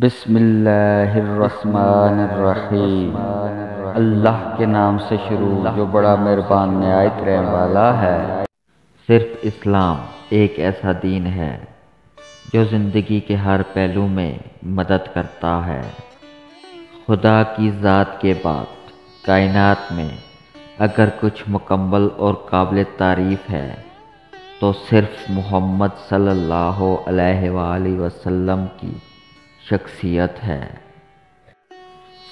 بسم اللہ الرحمن الرحیم۔ اللہ کے نام سے شروع جو بڑا مہربان نہایت رحم والا ہے۔ صرف اسلام ایک ایسا دین ہے جو زندگی کے ہر پہلو میں مدد کرتا ہے۔ خدا کی ذات کے بعد کائنات میں اگر کچھ مکمل اور قابل تعریف ہے تو صرف محمد صلی اللہ علیہ وآلہ وسلم کی شخصیت ہے۔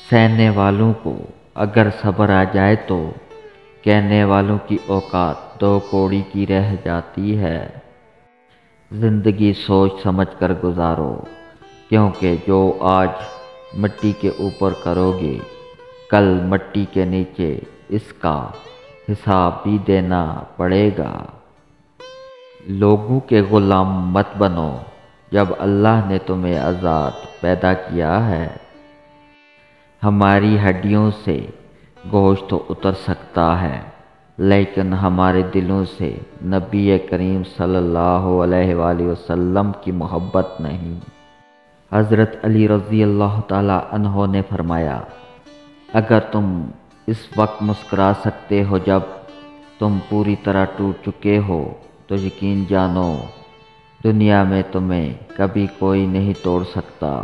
سہنے والوں کو اگر صبر آ جائے تو کہنے والوں کی اوقات دو کوڑی کی رہ جاتی ہے۔ زندگی سوچ سمجھ کر گزارو، کیونکہ جو آج مٹی کے اوپر کرو گے کل مٹی کے نیچے اس کا حساب بھی دینا پڑے گا۔ لوگوں کے غلام مت بنو جب اللہ نے تمہیں آزاد پیدا کیا ہے۔ ہماری ہڈیوں سے گوشت تو اتر سکتا ہے لیکن ہمارے دلوں سے نبی کریم صلی اللہ علیہ وآلہ وسلم کی محبت نہیں۔ حضرت علی رضی اللہ تعالی عنہ نے فرمایا، اگر تم اس وقت مسکرا سکتے ہو جب تم پوری طرح ٹوٹ چکے ہو تو یقین جانو دنیا میں تمہیں کبھی کوئی نہیں توڑ سکتا۔